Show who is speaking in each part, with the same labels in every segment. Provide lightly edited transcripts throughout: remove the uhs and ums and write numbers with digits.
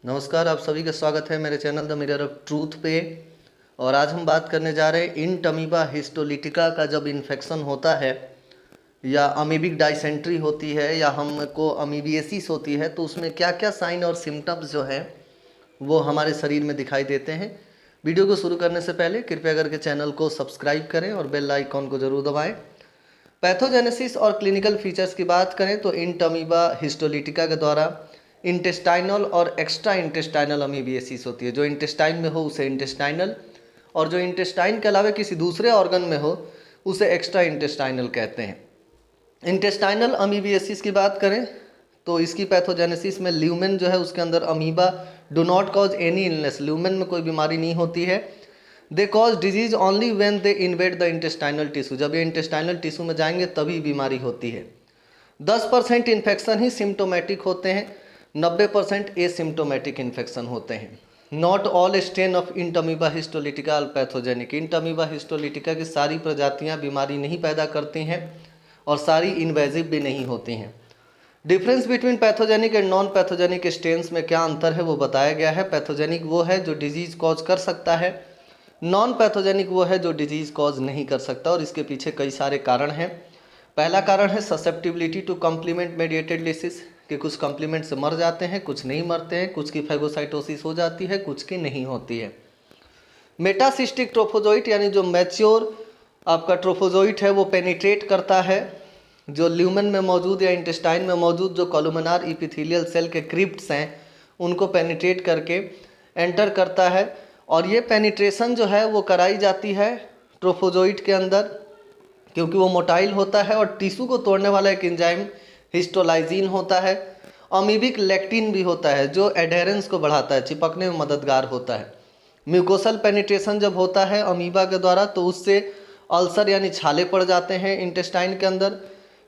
Speaker 1: नमस्कार, आप सभी का स्वागत है मेरे channel the mirror of truth पे। और आज हम बात करने जा रहे हैं इंटमीबा हिस्टोलिटिका का जब इन्फेक्शन होता है या अमीबिक डाइसेंट्री होती है या हमको अमीबिएसिस होती है तो उसमें क्या क्या साइन और सिम्टम्स जो हैं वो हमारे शरीर में दिखाई देते हैं। वीडियो को शुरू करने से पहले कृपया करके चैनल को सब्सक्राइब करें और बेल आइकॉन को ज़रूर दबाएँ। पैथोजेनेसिस और क्लिनिकल फीचर्स की बात करें तो इंटमीबा हिस्टोलिटिका के द्वारा इंटेस्टाइनल और एक्स्ट्रा इंटेस्टाइनल अमीबिएसिस होती है। जो इंटेस्टाइन में हो उसे इंटेस्टाइनल और जो इंटेस्टाइन के अलावा किसी दूसरे ऑर्गन में हो उसे एक्स्ट्रा इंटेस्टाइनल कहते हैं। इंटेस्टाइनल अमीबिएसिस की बात करें तो इसकी पैथोजेनेसिस में ल्यूमेन जो है उसके अंदर amoeba do not cause any illness, lumen में कोई बीमारी नहीं होती है। They cause disease only when they invade the intestinal tissue, जब ये इंटेस्टाइनल टिश्यू में जाएंगे तभी बीमारी होती है। 10% इन्फेक्शन ही सिम्टोमेटिक होते हैं, 90% एसिम्टोमेटिक इन्फेक्शन होते हैं। Not all strain of Entamoeba histolytica are pathogenic, Entamoeba histolytica की सारी प्रजातियां बीमारी नहीं पैदा करती हैं और सारी इन्वेजिव भी नहीं होती हैं। Difference between pathogenic and non pathogenic strains में क्या अंतर है वो बताया गया है। पैथोजेनिक वो है जो डिजीज़ कॉज कर सकता है, नॉन पैथोजेनिक वो है जो डिजीज़ कॉज नहीं कर सकता और इसके पीछे कई सारे कारण हैं। पहला कारण है susceptibility to complement mediated lysis, कि कुछ कॉम्प्लीमेंट से मर जाते हैं, कुछ नहीं मरते हैं, कुछ की फैगोसाइटोसिस हो जाती है, कुछ की नहीं होती है। मेटासिस्टिक ट्रोफोजोइट यानी जो मैच्योर आपका ट्रोफोजोइट है वो पेनिट्रेट करता है जो ल्यूमेन में मौजूद या इंटेस्टाइन में मौजूद जो कोलुमिनार इपिथेलियल सेल के क्रिप्ट्स हैं उनको पेनिट्रेट करके एंटर करता है। और ये पेनिट्रेशन जो है वो कराई जाती है ट्रोफोजोइट के अंदर क्योंकि वो मोटाइल होता है और टिश्यू को तोड़ने वाला एक एंजाइम हिस्टोलाइजिन होता है। अमीबिक लेक्टिन भी होता है जो एडेरेंस को बढ़ाता है, चिपकने में मददगार होता है। म्यूकोसल पेनिट्रेशन जब होता है अमीबा के द्वारा तो उससे अल्सर यानी छाले पड़ जाते हैं इंटेस्टाइन के अंदर।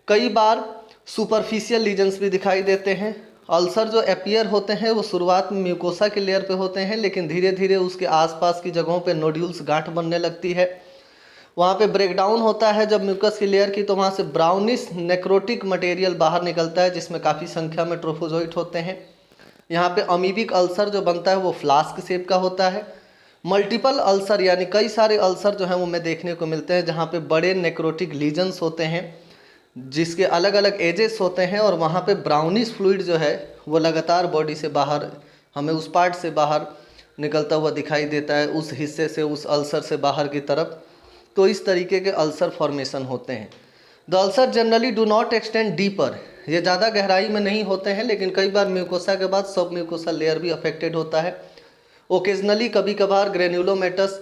Speaker 1: कई बार सुपरफिशियल लीजन्स भी दिखाई देते हैं। अल्सर जो अपीयर होते हैं वो शुरुआत में म्यूकोसा के लेयर पे होते हैं लेकिन धीरे धीरे उसके आसपास की जगहों पे नोड्यूल्स गांठ बनने लगती है। वहाँ पे ब्रेकडाउन होता है जब म्यूकस की लेयर की तो वहाँ से ब्राउनिश नेक्रोटिक मटेरियल बाहर निकलता है जिसमें काफ़ी संख्या में ट्रोफोजोइट होते हैं। यहाँ पे अमीबिक अल्सर जो बनता है वो फ्लास्क शेप का होता है। मल्टीपल अल्सर यानी कई सारे अल्सर जो हैं वो हमें देखने को मिलते हैं जहाँ पे बड़े नेक्रोटिक लीजन्स होते हैं जिसके अलग अलग एजेस होते हैं और वहाँ पे ब्राउनिश फ्लूइड जो है वो लगातार बॉडी से बाहर हमें उस पार्ट से बाहर निकलता हुआ दिखाई देता है, उस हिस्से से उस अल्सर से बाहर की तरफ। तो इस तरीके के अल्सर फॉर्मेशन होते हैं। The ulcer generally do not extend deeper, ये ज़्यादा गहराई में नहीं होते हैं लेकिन कई बार म्यूकोसा के बाद सब म्यूकोसा लेयर भी अफेक्टेड होता है। ओकेजनली कभी कभार ग्रेन्युलोमेटस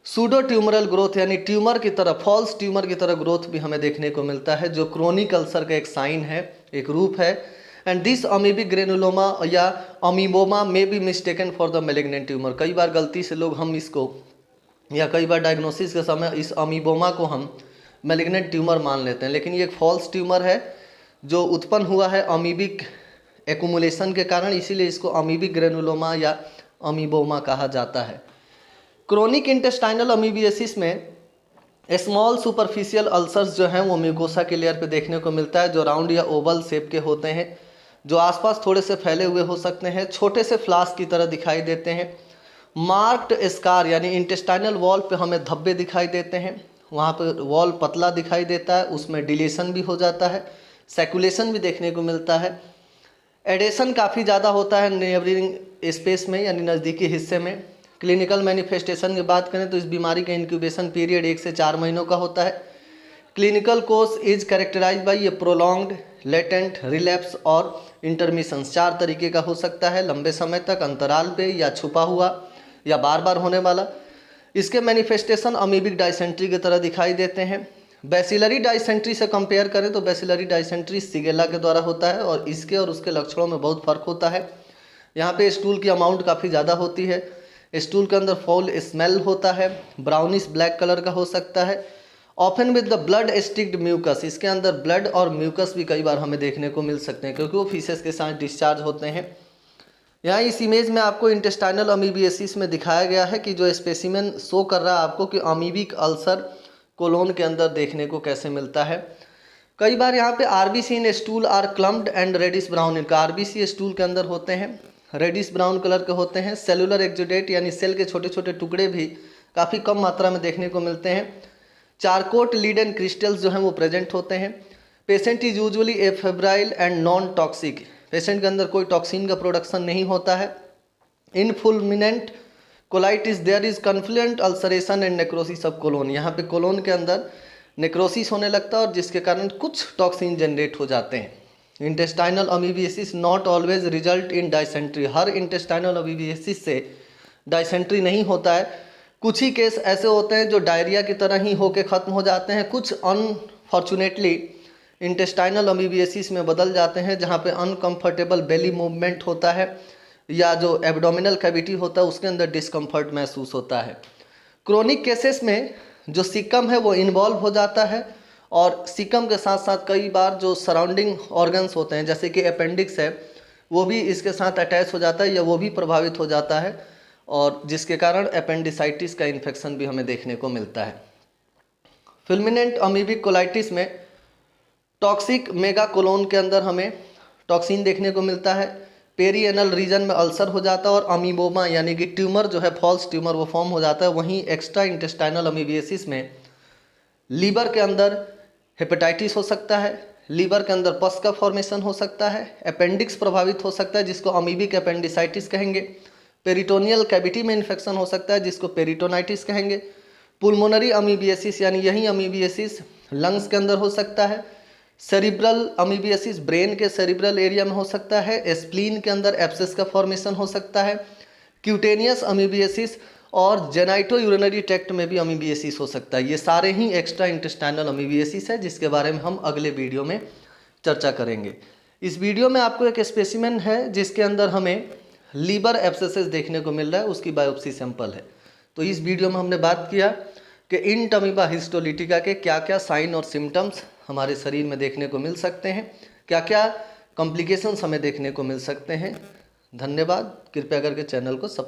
Speaker 1: सूडो ट्यूमरल ग्रोथ यानी ट्यूमर की तरह, फॉल्स ट्यूमर की तरह ग्रोथ भी हमें देखने को मिलता है जो क्रोनिक अल्सर का एक साइन है, एक रूप है। एंड दिस अमीबिक ग्रेनुलोमा या अमीबोमा में B mistaken for the malignant tumour, कई बार गलती से लोग हम इसको या कई बार डायग्नोसिस के समय इस अमीबोमा को हम मेलिग्नेंट ट्यूमर मान लेते हैं लेकिन ये एक फॉल्स ट्यूमर है जो उत्पन्न हुआ है अमीबिक एक्यूमुलेशन के कारण, इसीलिए इसको अमीबिक ग्रेनुलोमा या अमीबोमा कहा जाता है। क्रोनिक इंटेस्टाइनल अमीबिएसिस में स्मॉल सुपरफिशियल अल्सर्स जो हैं वो म्यूकोसा के लेयर पे देखने को मिलता है जो राउंड या ओवल शेप के होते हैं, जो आसपास थोड़े से फैले हुए हो सकते हैं, छोटे से फ्लास्क की तरह दिखाई देते हैं। मार्क्ड स्कार यानी इंटेस्टाइनल वॉल पे हमें धब्बे दिखाई देते हैं, वहाँ पे वॉल पतला दिखाई देता है, उसमें डिलेशन भी हो जाता है, सैकुलेशन भी देखने को मिलता है। एडेशन काफ़ी ज़्यादा होता है नेबरिंग स्पेस में यानी नज़दीकी हिस्से में। क्लिनिकल मैनिफेस्टेशन की बात करें तो इस बीमारी का इंक्यूबेशन पीरियड 1 से 4 महीनों का होता है। Clinical course is characterize by ये प्रोलॉन्ग्ड, लेटेंट, रिलैप्स और इंटरमिशन, 4 तरीके का हो सकता है, लंबे समय तक, अंतराल पे या छुपा हुआ या बार बार होने वाला। इसके मैनिफेस्टेशन अमीबिक डाइसेंट्री की तरह दिखाई देते हैं। बैसिलरी डाइसेंट्री से कंपेयर करें तो बैसिलरी डाइसेंट्री सिगेला के द्वारा होता है और इसके और उसके लक्षणों में बहुत फर्क होता है। यहाँ पे स्टूल की अमाउंट काफ़ी ज़्यादा होती है, स्टूल के अंदर फाउल स्मेल होता है, ब्राउनिश ब्लैक कलर का हो सकता है। Often with the blood streaked mucus, इसके अंदर ब्लड और म्यूकस भी कई बार हमें देखने को मिल सकते हैं क्योंकि वो फीसेस के साथ डिस्चार्ज होते हैं। यहाँ इस इमेज में आपको इंटेस्टाइनल अमीबिएसिस में दिखाया गया है कि जो स्पेसिमेन शो कर रहा है आपको कि अमीबिक अल्सर कोलोन के अंदर देखने को कैसे मिलता है। कई बार यहाँ पे RBC in stool are clumped and reddish brown, इनका आरबीसी स्टूल के अंदर होते हैं रेडिश ब्राउन कलर के होते हैं। सेलुलर एक्जुडेट यानी सेल के छोटे छोटे टुकड़े भी काफ़ी कम मात्रा में देखने को मिलते हैं। चारकोट लीड एंड क्रिस्टल्स जो हैं वो प्रेजेंट होते हैं। Patient is usually afebrile and non toxic, patient के अंदर कोई टॉक्सिन का प्रोडक्शन नहीं होता है। In fulminant colitis there is confluent ulceration and necrosis of colon, यहाँ पे कोलोन के अंदर नेक्रोसिस होने लगता है और जिसके कारण कुछ टॉक्सिन जनरेट हो जाते हैं। Intestinal amoebiasis not always result in dysentery, her intestinal amoebiasis से डायसेंट्री नहीं होता है। कुछ ही केस ऐसे होते हैं जो डायरिया की तरह ही होके ख़त्म हो जाते हैं। कुछ अनफॉर्चुनेटली इंटेस्टाइनल अमीबियासिस में बदल जाते हैं, जहाँ पे अनकंफर्टेबल बेली मूवमेंट होता है या जो एब्डोमिनल कैविटी होता है उसके अंदर डिस्कम्फर्ट महसूस होता है। क्रोनिक केसेस में जो सिकम है वो इन्वॉल्व हो जाता है और सिकम के साथ साथ कई बार जो सराउंडिंग ऑर्गन्स होते हैं जैसे कि अपेंडिक्स है वो भी इसके साथ अटैच हो जाता है या वो भी प्रभावित हो जाता है और जिसके कारण अपेंडिसाइटिस का इन्फेक्शन भी हमें देखने को मिलता है। फुलमिनेंट अमीबिक कोलाइटिस में टॉक्सिक मेगाकोलोन के अंदर हमें टॉक्सिन देखने को मिलता है। पेरीएनल रीजन में अल्सर हो जाता है और अमीबोमा यानी कि ट्यूमर जो है फॉल्स ट्यूमर वो फॉर्म हो जाता है। वहीं एक्स्ट्रा इंटेस्टाइनल अमीबियासिस में लीवर के अंदर हेपेटाइटिस हो सकता है, लीवर के अंदर पस का फॉर्मेशन हो सकता है, अपेंडिक्स प्रभावित हो सकता है जिसको अमीबिक अपेंडिसाइटिस कहेंगे, पेरिटोनियल कैविटी में इन्फेक्शन हो सकता है जिसको पेरिटोनाइटिस कहेंगे, पुल्मोनरी अमीबियासिस यानी यही अमीबियासिस लंग्स के अंदर हो सकता है, सेरिब्रल अमीबियासिस ब्रेन के सेरिब्रल एरिया में हो सकता है, स्प्लीन के अंदर एब्सेस का फॉर्मेशन हो सकता है, क्यूटेनियस अमीबियासिस और जेनाइटो यूरिनरी ट्रैक्ट में भी अमीबियासिस हो सकता है। ये सारे ही एक्स्ट्रा इंटेस्टाइनल अमीबियासिस है जिसके बारे में हम अगले वीडियो में चर्चा करेंगे। इस वीडियो में आपको एक स्पेसिमेन है जिसके अंदर हमें लीवर एब्सेसेस देखने को मिल रहा है, उसकी बायोप्सी सैंपल है। तो इस वीडियो में हमने बात किया कि इंटमीबा हिस्टोलिटिका के क्या क्या साइन और सिम्टम्स हमारे शरीर में देखने को मिल सकते हैं, क्या क्या कॉम्प्लिकेशंस हमें देखने को मिल सकते हैं। धन्यवाद। कृपया करके चैनल को